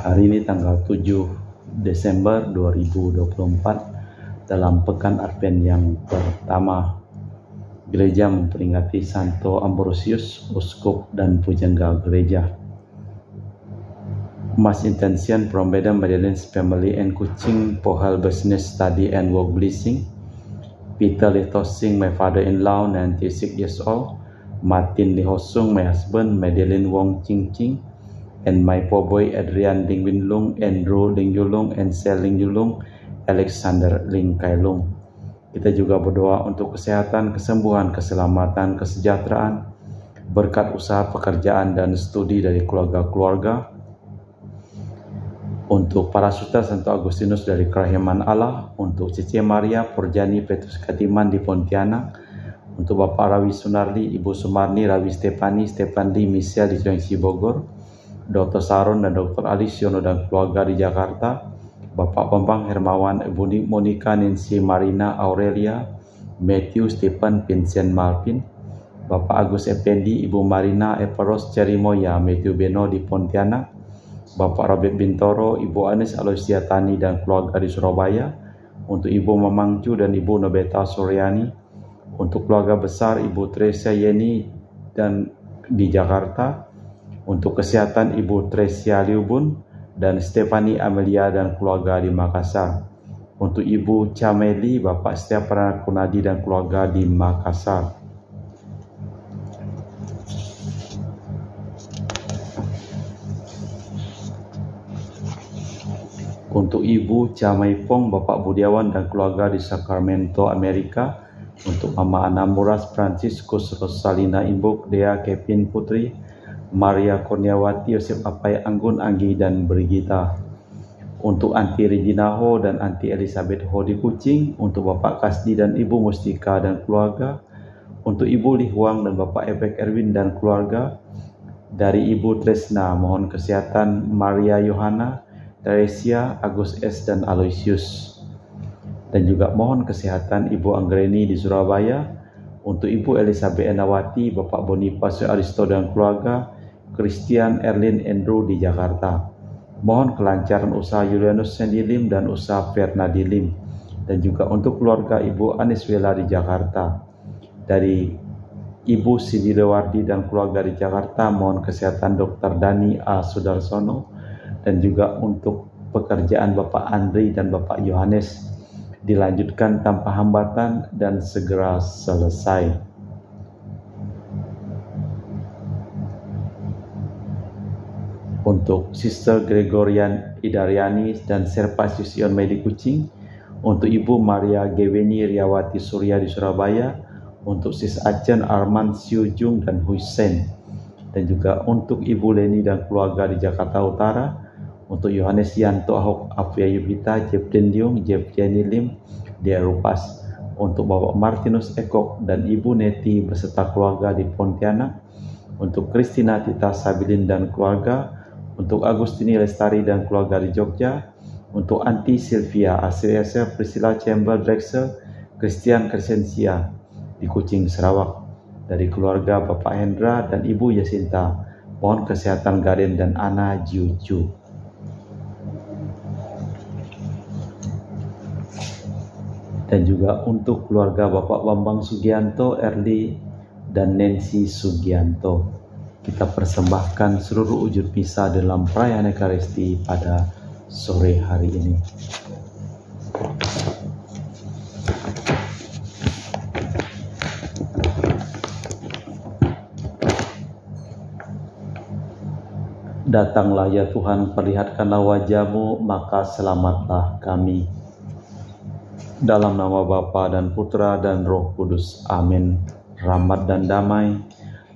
Hari ini tanggal 7 Desember 2024 dalam pekan Advent yang pertama. Gereja memperingati Santo Ambrosius, uskup dan pujangga gereja. Mass intention from Madam Madeleine's family and Kuching Pohal business study and work blessing. Peter Litosing, my father-in-law, 96 years old. Martin Lihosung, my husband, Madeleine Wong Ching Ching, and my poor boy Adrian Ding Win Lung, Andrew Ling Yulung, and Sel Ling Yulung, Alexander Ling Kai Lung. Kita juga berdoa untuk kesehatan, kesembuhan, keselamatan, kesejahteraan, berkat usaha pekerjaan dan studi dari keluarga-keluarga. Untuk para suster Santo Agustinus dari Kerahiman Allah, untuk Cici Maria Porjani Petrus Katiman di Pontianak, untuk Bapak Rawi Sunardi, Ibu Sumarni, Rawi Stepani, Stefan Lee Misya di Cilengsi Bogor, Dr. Saron dan Dr. Alisiono dan keluarga di Jakarta, Bapak Bambang Hermawan, Ibu Monica, Nancy Marina, Aurelia, Matthew, Stephen, Vincent Malvin, Bapak Agus Effendi, Ibu Marina, Eperos, Cerimoya, Matthew Beno di Pontianak, Bapak Robert Bintoro, Ibu Anis Aloysia Tani dan keluarga di Surabaya, untuk Ibu Mamangcu dan Ibu Nobeta Suryani, untuk keluarga besar Ibu Tresia Yeni dan di Jakarta, untuk kesehatan Ibu Tresia Liubun dan Stefani Amelia dan keluarga di Makassar, untuk Ibu Cameli, Bapak Setiap Kunadi dan keluarga di Makassar. Untuk Ibu Camaipong, Bapak Budiawan dan keluarga di Sacramento, Amerika, untuk Mama Anamuras Franciscus Rosalina Imbuk, Dea Kevin Putri, Maria Kurniawati, Yosef Apai Anggun Anggi dan Brigita, untuk Anti Regina Ho dan Anti Elizabeth Ho di Kuching, untuk Bapak Kasdi dan Ibu Mustika dan keluarga, untuk Ibu Li Huang dan Bapak Ebek Erwin dan keluarga, dari Ibu Tresna mohon kesehatan Maria Yohana, Teresia, Agus S dan Aloysius, dan juga mohon kesehatan Ibu Anggreni di Surabaya, untuk Ibu Elizabeth Enawati, Bapak Boniface Aristo dan keluarga, Christian Erlin Andrew di Jakarta. Mohon kelancaran usaha Julianus Sendilim dan usaha Fernadilim, dan juga untuk keluarga Ibu Aniswela di Jakarta. Dari Ibu Sidilewardi dan keluarga di Jakarta, mohon kesehatan Dr. Dani A. Sudarsono, dan juga untuk pekerjaan Bapak Andri dan Bapak Yohanes dilanjutkan tanpa hambatan dan segera selesai. Untuk Sister Gregorian Idariani dan Servasius Ion Medi Kuching, untuk Ibu Maria Geweni Riawati Surya di Surabaya, untuk Sis Acen Arman Siu Jung dan Huisen, dan juga untuk Ibu Leni dan keluarga di Jakarta Utara, untuk Yohanes Yanto Ahok Afia Yubita, Jeb Dendiung, Jeb Jenny Lim di Erupas, untuk Bapak Martinus Ekok dan Ibu Neti beserta keluarga di Pontianak, untuk Kristina Tita Sabilin dan keluarga, untuk Agustini Lestari dan keluarga di Jogja, untuk Anti Sylvia Asriasa Priscilla Chamber Drexel, Christian Crescencia di Kuching Sarawak, dari keluarga Bapak Hendra dan Ibu Yasinta, mohon kesehatan Gaden dan Ana Juju. Dan juga untuk keluarga Bapak Bambang Sugianto, Erli, dan Nancy Sugianto. Kita persembahkan seluruh wujud misa dalam perayaan Ekaristi pada sore hari ini. Datanglah ya Tuhan, perlihatkanlah wajah-Mu, maka selamatlah kami. Dalam nama Bapa dan Putra dan Roh Kudus. Amin. Rahmat dan damai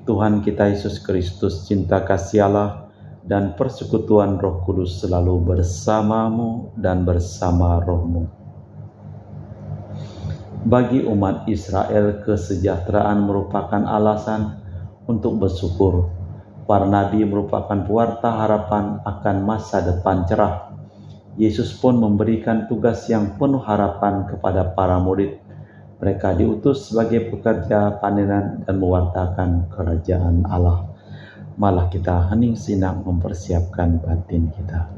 Tuhan kita Yesus Kristus, cinta kasih Allah, dan persekutuan Roh Kudus selalu bersamamu dan bersama rohmu. Bagi umat Israel, kesejahteraan merupakan alasan untuk bersyukur. Para nabi merupakan pewarta harapan akan masa depan cerah. Yesus pun memberikan tugas yang penuh harapan kepada para murid. Mereka diutus sebagai pekerja panenan dan mewartakan kerajaan Allah. Malah kita hening sinak mempersiapkan batin kita.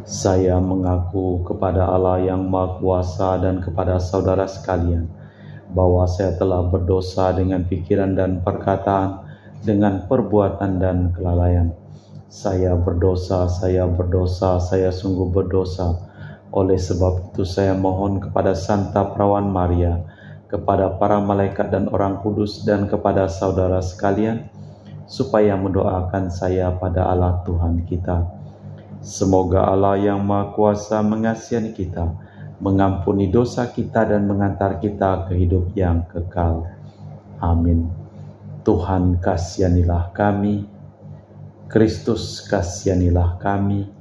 Saya mengaku kepada Allah yang Maha Kuasa dan kepada saudara sekalian bahwa saya telah berdosa dengan pikiran dan perkataan, dengan perbuatan dan kelalaian. Saya berdosa, saya sungguh berdosa. Oleh sebab itu saya mohon kepada Santa Perawan Maria, kepada para malaikat dan orang kudus, dan kepada saudara sekalian, supaya mendoakan saya pada Allah Tuhan kita. Semoga Allah yang Maha Kuasa mengasihi kita, mengampuni dosa kita dan mengantar kita ke hidup yang kekal. Amin. Tuhan kasihanilah kami, Kristus kasihanilah kami,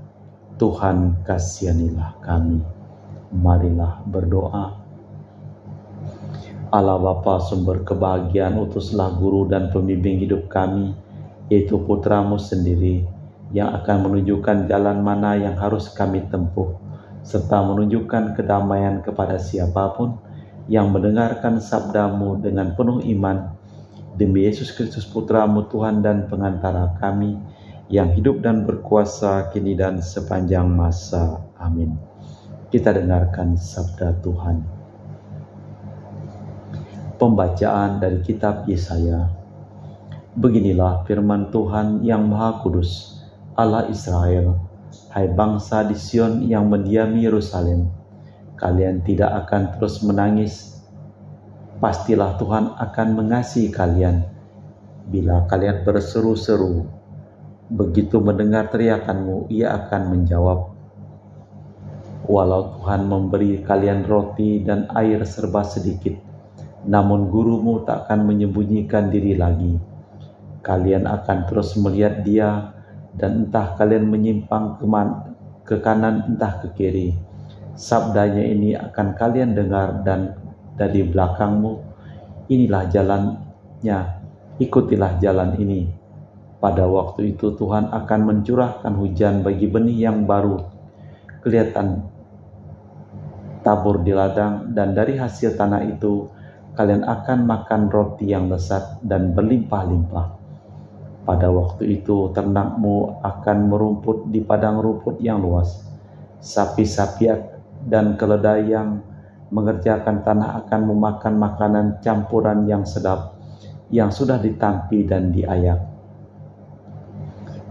Tuhan kasihanilah kami. Marilah berdoa. Allah Bapa sumber kebahagiaan, utuslah guru dan pembimbing hidup kami, yaitu Putra-Mu sendiri, yang akan menunjukkan jalan mana yang harus kami tempuh, serta menunjukkan kedamaian kepada siapapun yang mendengarkan sabda-Mu dengan penuh iman. Demi Yesus Kristus Putra-Mu, Tuhan dan pengantara kami, yang hidup dan berkuasa kini dan sepanjang masa. Amin. Kita dengarkan sabda Tuhan. Pembacaan dari kitab Yesaya. Beginilah firman Tuhan yang Maha Kudus, Allah Israel, hai bangsa di Sion yang mendiami Yerusalem, kalian tidak akan terus menangis. Pastilah Tuhan akan mengasihi kalian bila kalian berseru-seru. Begitu mendengar teriakanmu, Ia akan menjawab. Walau Tuhan memberi kalian roti dan air serba sedikit, namun gurumu tak akan menyembunyikan diri lagi. Kalian akan terus melihat Dia, dan entah kalian menyimpang ke kanan entah ke kiri, sabdanya ini akan kalian dengar, dan dari belakangmu, inilah jalannya, ikutilah jalan ini. Pada waktu itu Tuhan akan mencurahkan hujan bagi benih yang baru, kelihatan tabur di ladang, dan dari hasil tanah itu kalian akan makan roti yang lezat dan berlimpah-limpah. Pada waktu itu ternakmu akan merumput di padang rumput yang luas. Sapi-sapi dan keledai yang mengerjakan tanah akan memakan makanan campuran yang sedap, yang sudah ditampi dan diayak.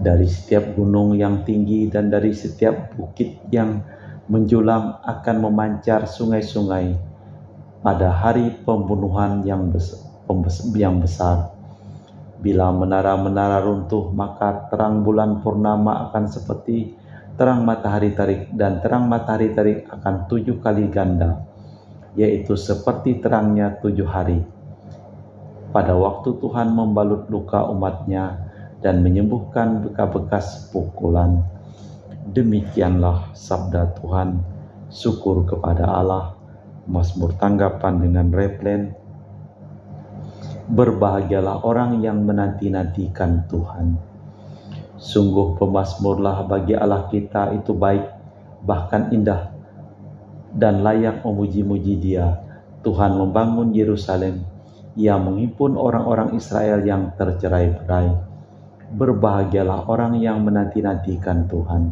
Dari setiap gunung yang tinggi dan dari setiap bukit yang menjulang akan memancar sungai-sungai pada hari pembunuhan yang besar. Bila menara-menara runtuh, maka terang bulan purnama akan seperti terang matahari terik, dan terang matahari terik akan 7 kali ganda, yaitu seperti terangnya 7 hari. Pada waktu Tuhan membalut luka umat-Nya dan menyembuhkan bekas-bekas pukulan. Demikianlah sabda Tuhan. Syukur kepada Allah. Mazmur tanggapan dengan reflen. Berbahagialah orang yang menanti-nantikan Tuhan. Sungguh pemazmurlah bagi Allah kita itu baik, bahkan indah, dan layak memuji-muji Dia. Tuhan membangun Yerusalem, Ia menghimpun orang-orang Israel yang tercerai-berai. Berbahagialah orang yang menanti-nantikan Tuhan.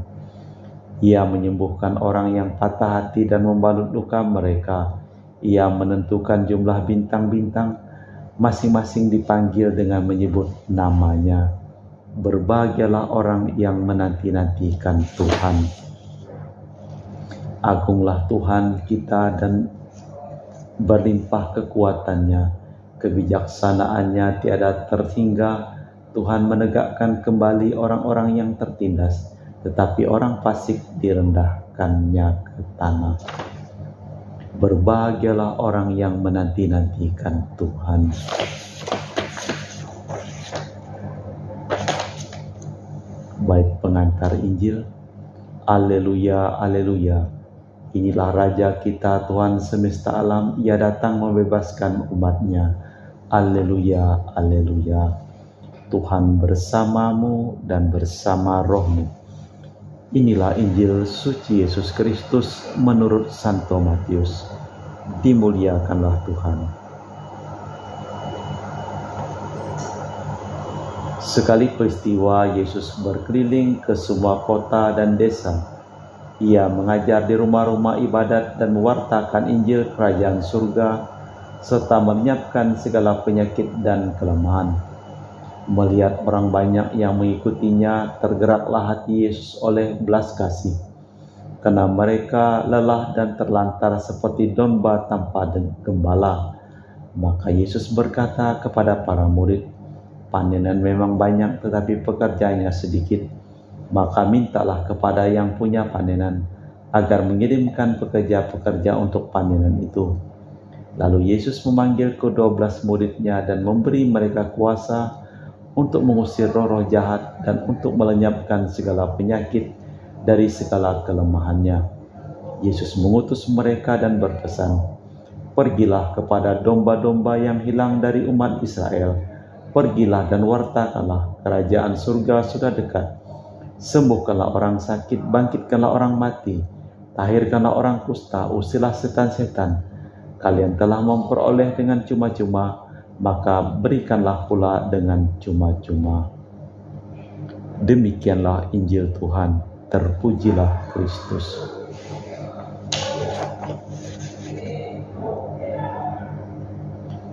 Ia menyembuhkan orang yang patah hati dan membalut luka mereka. Ia menentukan jumlah bintang-bintang, masing-masing dipanggil dengan menyebut namanya. Berbahagialah orang yang menanti-nantikan Tuhan. Agunglah Tuhan kita dan berlimpah kekuatannya, kebijaksanaannya tiada terhingga. Tuhan menegakkan kembali orang-orang yang tertindas, tetapi orang fasik direndahkannya ke tanah. Berbahagialah orang yang menanti-nantikan Tuhan. Bait pengantar Injil. Alleluia, alleluia. Inilah Raja kita, Tuhan semesta alam. Ia datang membebaskan umat-Nya. Alleluia, alleluia. Tuhan bersamamu dan bersama rohmu. Inilah Injil suci Yesus Kristus menurut Santo Matius. Dimuliakanlah Tuhan. Sekali peristiwa Yesus berkeliling ke semua kota dan desa, Ia mengajar di rumah-rumah ibadat dan mewartakan Injil Kerajaan Surga, serta melenyapkan segala penyakit dan kelemahan. Melihat orang banyak yang mengikutinya, tergeraklah hati Yesus oleh belas kasih, karena mereka lelah dan terlantar seperti domba tanpa gembala. Maka Yesus berkata kepada para murid, "Panenan memang banyak, tetapi pekerjanya sedikit. Maka mintalah kepada yang punya panenan, agar mengirimkan pekerja-pekerja untuk panenan itu." Lalu Yesus memanggil ke-12 muridnya dan memberi mereka kuasa untuk mengusir roh-roh jahat dan untuk melenyapkan segala penyakit dari segala kelemahannya. Yesus mengutus mereka dan berpesan, "Pergilah kepada domba-domba yang hilang dari umat Israel. Pergilah dan wartakanlah, kerajaan surga sudah dekat. Sembuhkanlah orang sakit, bangkitkanlah orang mati, tahirkanlah orang kusta, usirlah setan-setan. Kalian telah memperoleh dengan cuma-cuma, maka berikanlah pula dengan cuma-cuma." Demikianlah Injil Tuhan. Terpujilah Kristus.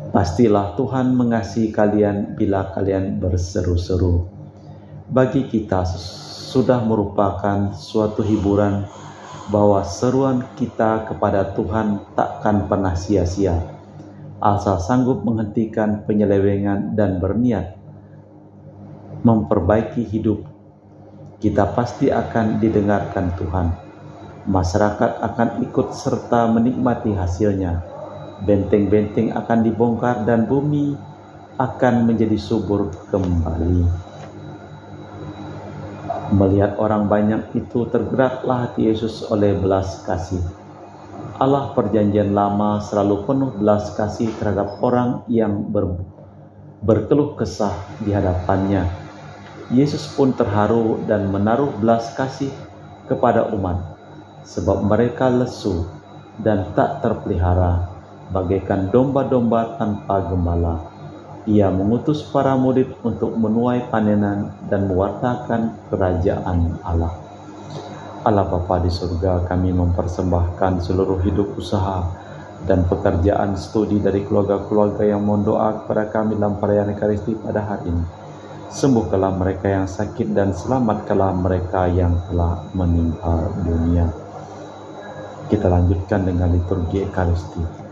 Pastilah Tuhan mengasihi kalian bila kalian berseru-seru. Bagi kita sudah merupakan suatu hiburan bahwa seruan kita kepada Tuhan takkan pernah sia-sia. Asal sanggup menghentikan penyelewengan dan berniat memperbaiki hidup, kita pasti akan didengarkan Tuhan. Masyarakat akan ikut serta menikmati hasilnya. Benteng-benteng akan dibongkar dan bumi akan menjadi subur kembali. Melihat orang banyak itu, tergeraklah hati Yesus oleh belas kasih. Allah Perjanjian Lama selalu penuh belas kasih terhadap orang yang berkeluh kesah di hadapannya. Yesus pun terharu dan menaruh belas kasih kepada umat, sebab mereka lesu dan tak terpelihara, bagaikan domba-domba tanpa gembala. Ia mengutus para murid untuk menuai panenan dan mewartakan kerajaan Allah. Allah Bapa di surga, kami mempersembahkan seluruh hidup usaha dan pekerjaan studi dari keluarga-keluarga yang mohon doa kepada kami dalam perayaan Ekaristi pada hari ini. Sembuhkanlah mereka yang sakit dan selamatkanlah mereka yang telah meninggal dunia. Kita lanjutkan dengan liturgi Ekaristi.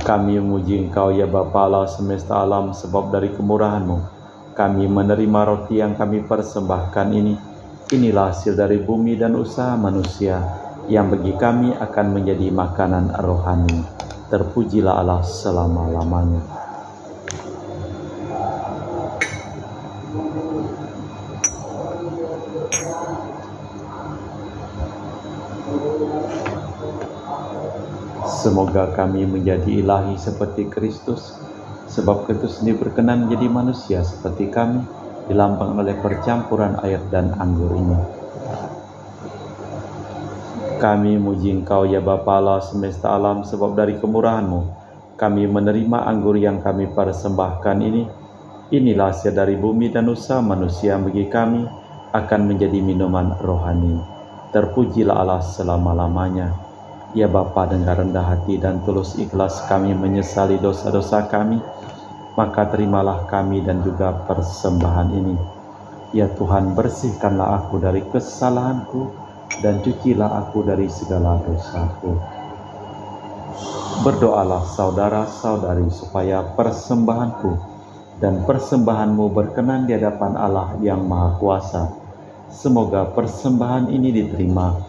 Kami memuji Engkau ya Bapa Allah semesta alam, sebab dari kemurahan-Mu kami menerima roti yang kami persembahkan ini. Inilah hasil dari bumi dan usaha manusia yang bagi kami akan menjadi makanan rohani. Terpujilah Allah selama-lamanya. Semoga kami menjadi ilahi seperti Kristus, sebab Kristus sendiri berkenan menjadi manusia seperti kami, dilambang oleh percampuran air dan anggur ini. Kami muji Engkau ya Bapa Allah semesta alam, sebab dari kemurahan-Mu kami menerima anggur yang kami persembahkan ini. Inilah hasil dari bumi dan usaha manusia bagi kami akan menjadi minuman rohani. Terpujilah Allah selama-lamanya. Ya Bapa, dengan rendah hati dan tulus ikhlas kami menyesali dosa-dosa kami, maka terimalah kami dan juga persembahan ini. Ya Tuhan, bersihkanlah aku dari kesalahanku dan cucilah aku dari segala dosaku. Berdoalah saudara-saudari supaya persembahanku dan persembahanmu berkenan di hadapan Allah yang Maha Kuasa. Semoga persembahan ini diterima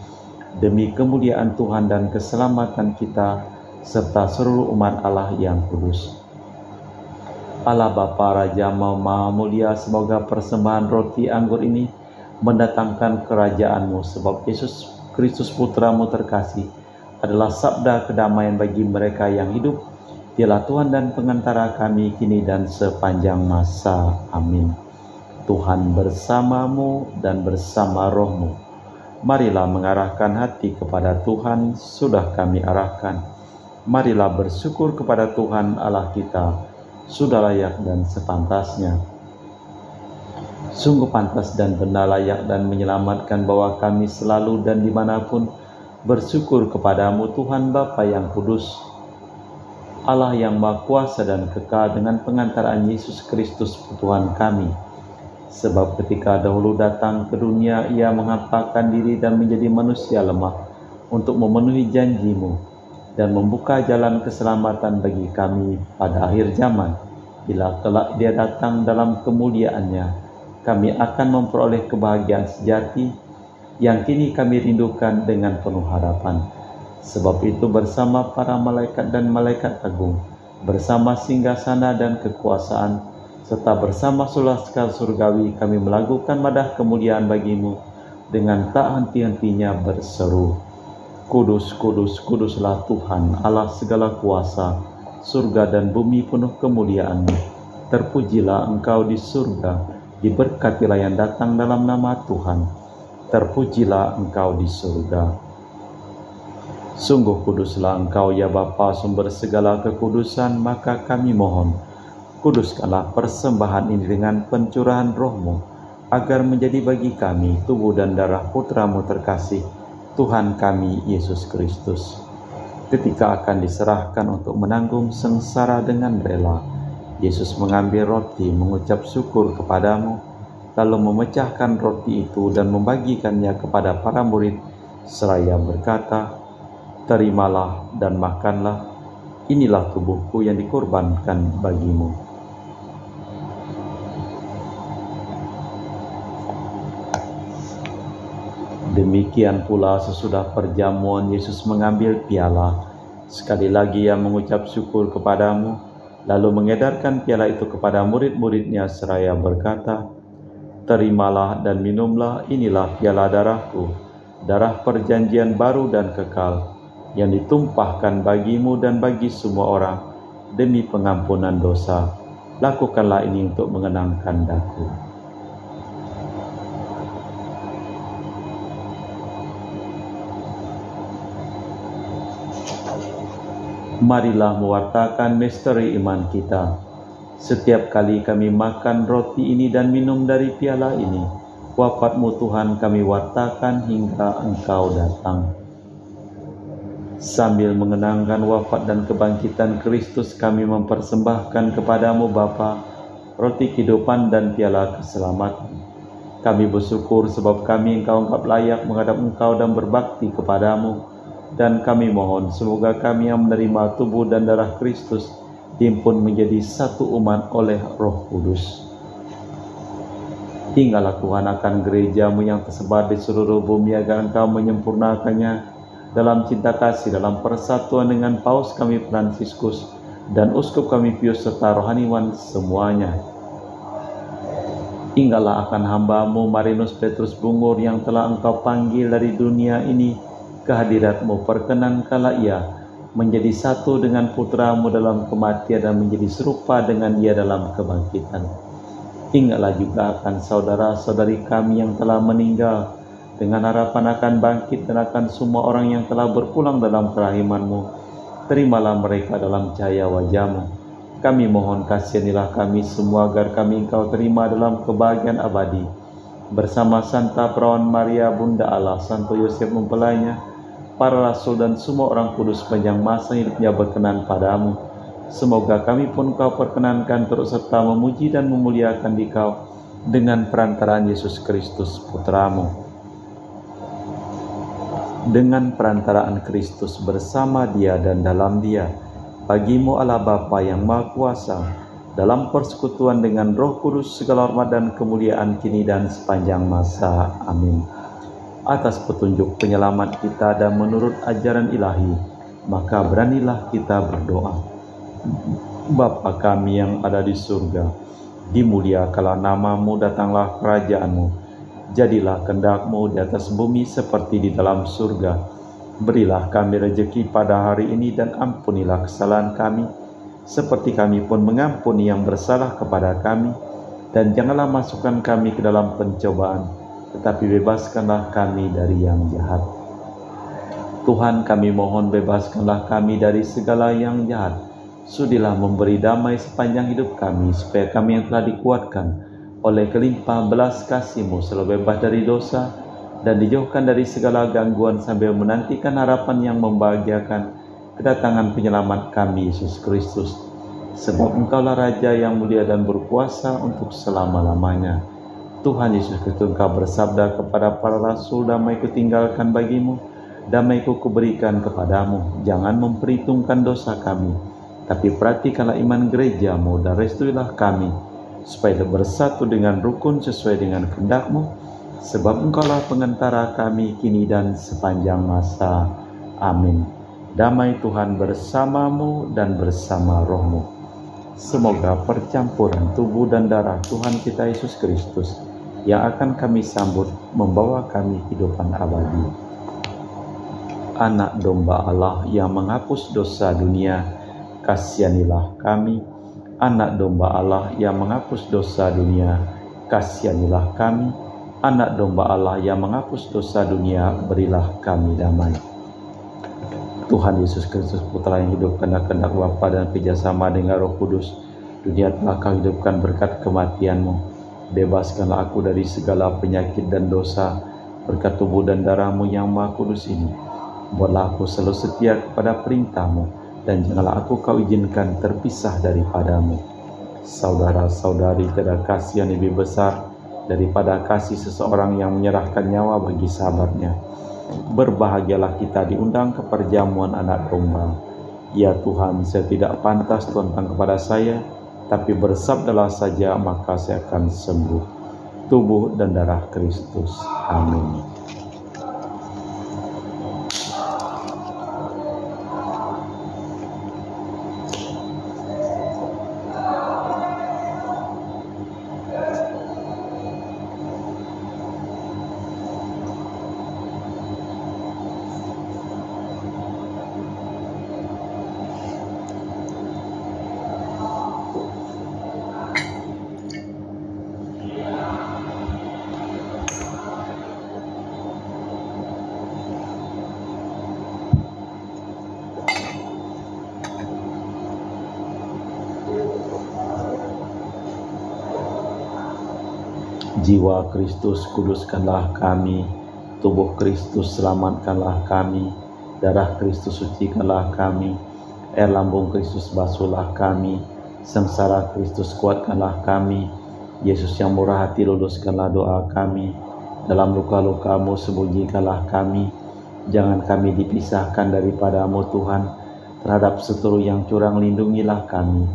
demi kemuliaan Tuhan dan keselamatan kita serta seluruh umat Allah yang kudus. Allah Bapa Raja Maha Mulia, semoga persembahan roti anggur ini mendatangkan kerajaan-Mu, sebab Yesus Kristus Putra-Mu terkasih adalah sabda kedamaian bagi mereka yang hidup. Dialah Tuhan dan pengantara kami kini dan sepanjang masa. Amin. Tuhan bersamamu dan bersama roh-Mu. Marilah mengarahkan hati kepada Tuhan, sudah kami arahkan. Marilah bersyukur kepada Tuhan Allah kita, sudah layak dan sepantasnya. Sungguh pantas dan benar, layak dan menyelamatkan bahwa kami selalu dan dimanapun bersyukur kepadamu Tuhan Bapa yang kudus, Allah yang Maha Kuasa dan kekal, dengan pengantaraan Yesus Kristus Tuhan kami. Sebab ketika dahulu datang ke dunia, ia menghampakan diri dan menjadi manusia lemah untuk memenuhi janji-Mu dan membuka jalan keselamatan bagi kami pada akhir zaman. Bila kelak Dia datang dalam kemuliaannya, kami akan memperoleh kebahagiaan sejati yang kini kami rindukan dengan penuh harapan. Sebab itu bersama para malaikat dan malaikat agung, bersama singgasana dan kekuasaan, serta bersama sulaskal surgawi, kami melakukan madah kemuliaan bagi-Mu dengan tak henti-hentinya berseru, Kudus, kudus, kuduslah Tuhan Allah segala kuasa, surga dan bumi penuh kemuliaan-Mu. Terpujilah Engkau di surga, diberkatilah yang datang dalam nama Tuhan. Terpujilah Engkau di surga. Sungguh kuduslah Engkau ya Bapa, sumber segala kekudusan, maka kami mohon, kuduskanlah persembahan ini dengan pencurahan Roh-Mu, agar menjadi bagi kami tubuh dan darah Putra-Mu terkasih, Tuhan kami Yesus Kristus. Ketika akan diserahkan untuk menanggung sengsara dengan rela, Yesus mengambil roti, mengucap syukur kepadamu, lalu memecahkan roti itu dan membagikannya kepada para murid, seraya berkata, Terimalah dan makanlah, inilah tubuhku yang dikorbankan bagimu. Demikian pula sesudah perjamuan Yesus mengambil piala. Sekali lagi Ia mengucap syukur kepadamu, lalu mengedarkan piala itu kepada murid-muridnya seraya berkata, Terimalah dan minumlah, inilah piala darahku, darah perjanjian baru dan kekal, yang ditumpahkan bagimu dan bagi semua orang demi pengampunan dosa. Lakukanlah ini untuk mengenangkan Daku. Marilah mewartakan misteri iman kita. Setiap kali kami makan roti ini dan minum dari piala ini, wafat-Mu Tuhan kami wartakan hingga Engkau datang. Sambil mengenangkan wafat dan kebangkitan Kristus, kami mempersembahkan kepadamu Bapa roti kehidupan dan piala keselamatan. Kami bersyukur sebab kami Engkau anggap layak menghadap Engkau dan berbakti kepadamu, dan kami mohon semoga kami yang menerima tubuh dan darah Kristus dihimpun menjadi satu umat oleh Roh Kudus. Tinggallah Tuhan akan gereja-Mu yang tersebar di seluruh bumi, agar Engkau menyempurnakannya dalam cinta kasih, dalam persatuan dengan Paus kami Fransiskus dan Uskup kami Pius serta rohaniwan semuanya. Tinggallah akan hamba-Mu Marinus Petrus Bungur yang telah Engkau panggil dari dunia ini ke hadirat-Mu. Perkenankanlah ia menjadi satu dengan Putra-Mu dalam kematian dan menjadi serupa dengan Dia dalam kebangkitan. Ingatlah juga akan saudara-saudari kami yang telah meninggal, dengan harapan akan bangkit dan akan semua orang yang telah berpulang dalam kerahiman-Mu. Terimalah mereka dalam cahaya wajah-Mu. Kami mohon kasihanilah kami semua agar kami Engkau terima dalam kebahagiaan abadi, bersama Santa Perawan Maria Bunda Allah, Santo Yosef mempelainya, para rasul dan semua orang kudus sepanjang masa hidupnya berkenan padamu. Semoga kami pun Kau perkenankan terus serta memuji dan memuliakan Dikau dengan perantaraan Yesus Kristus Putra-Mu. Dengan perantaraan Kristus, bersama Dia dan dalam Dia, bagi-Mu Allah Bapa yang Maha Kuasa, dalam persekutuan dengan Roh Kudus, segala hormat dan kemuliaan kini dan sepanjang masa. Amin. Atas petunjuk penyelamat kita dan menurut ajaran ilahi, maka beranilah kita berdoa. Bapa kami yang ada di surga, dimuliakanlah nama-Mu, datanglah kerajaan-Mu. Jadilah kehendak-Mu di atas bumi seperti di dalam surga. Berilah kami rezeki pada hari ini dan ampunilah kesalahan kami, seperti kami pun mengampuni yang bersalah kepada kami. Dan janganlah masukkan kami ke dalam pencobaan, tetapi bebaskanlah kami dari yang jahat. Tuhan, kami mohon bebaskanlah kami dari segala yang jahat. Sudilah memberi damai sepanjang hidup kami, supaya kami yang telah dikuatkan oleh kelimpah belas kasih-Mu selalu bebas dari dosa dan dijauhkan dari segala gangguan sambil menantikan harapan yang membahagiakan kedatangan penyelamat kami, Yesus Kristus. Sebab Engkaulah Raja yang mulia dan berkuasa untuk selama-lamanya. Tuhan Yesus Kristus, Engkau bersabda kepada para rasul, damai kutinggalkan bagimu, damai kuberikan kepadamu. Jangan memperhitungkan dosa kami, tapi perhatikanlah iman gereja-Mu dan restuilah kami, supaya bersatu dengan rukun sesuai dengan kehendak-Mu, sebab Engkaulah pengantara kami kini dan sepanjang masa. Amin. Damai Tuhan bersamamu dan bersama rohmu. Semoga percampuran tubuh dan darah Tuhan kita Yesus Kristus yang akan kami sambut membawa kami kehidupan abadi. Anak domba Allah yang menghapus dosa dunia, kasihanilah kami. Anak domba Allah yang menghapus dosa dunia, kasihanilah kami. Anak domba Allah yang menghapus dosa dunia, berilah kami damai. Tuhan Yesus Kristus, Putra yang hidup karena kehendak Bapa dan kerjasama dengan Roh Kudus, dunia telah Kau hidupkan berkat kematian-Mu. Bebaskanlah aku dari segala penyakit dan dosa berkat tubuh dan darah-Mu yang Maha Kudus ini. Buatlah aku selalu setia kepada perintah-Mu, dan janganlah aku Kau izinkan terpisah daripadamu. Saudara-saudari, tiada kasih yang lebih besar daripada kasih seseorang yang menyerahkan nyawa bagi sahabatnya. Berbahagialah kita diundang ke perjamuan anak domba. Ya Tuhan, saya tidak pantas tentang kepada saya, tapi bersabdalah saja maka saya akan sembuh. Tubuh dan darah Kristus. Amin. Jiwa Kristus, kuduskanlah kami. Tubuh Kristus, selamatkanlah kami. Darah Kristus, sucikanlah kami. Air lambung Kristus, basuhlah kami. Sengsara Kristus, kuatkanlah kami. Yesus yang murah hati, luluskanlah doa kami. Dalam luka-luka-Mu, sembunyikanlah kami. Jangan kami dipisahkan daripada-Mu, Tuhan. Terhadap seteru yang curang, lindungilah kami.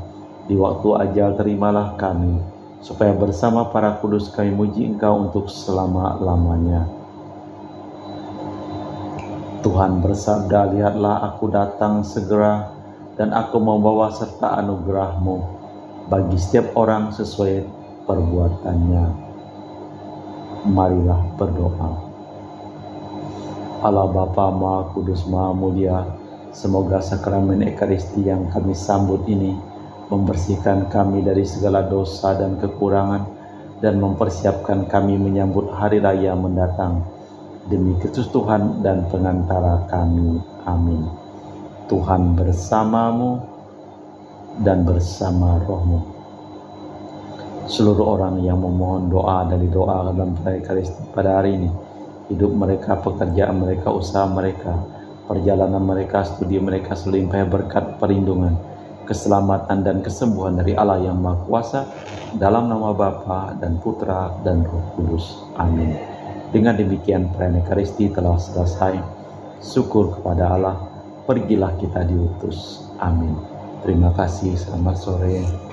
Di waktu ajal, terimalah kami, supaya bersama para kudus kami muji Engkau untuk selama-lamanya. Tuhan bersabda, lihatlah aku datang segera, dan aku membawa serta anugerah-Mu bagi setiap orang sesuai perbuatannya. Marilah berdoa. Allah Bapa Maha Kudus Maha Mulia, semoga sakramen Ekaristi yang kami sambut ini membersihkan kami dari segala dosa dan kekurangan, dan mempersiapkan kami menyambut hari raya mendatang. Demi Kristus Tuhan dan pengantara kami. Amin. Tuhan bersamamu dan bersama rohmu. Seluruh orang yang memohon doa dari doa dalam perayaan Ekaristi pada hari ini, hidup mereka, pekerjaan mereka, usaha mereka, perjalanan mereka, studi mereka selimpah berkat perlindungan, keselamatan dan kesembuhan dari Allah yang Maha Kuasa, dalam nama Bapa dan Putra dan Roh Kudus. Amin. Dengan demikian perayaan Ekaristi telah selesai. Syukur kepada Allah, pergilah kita diutus. Amin. Terima kasih, selamat sore.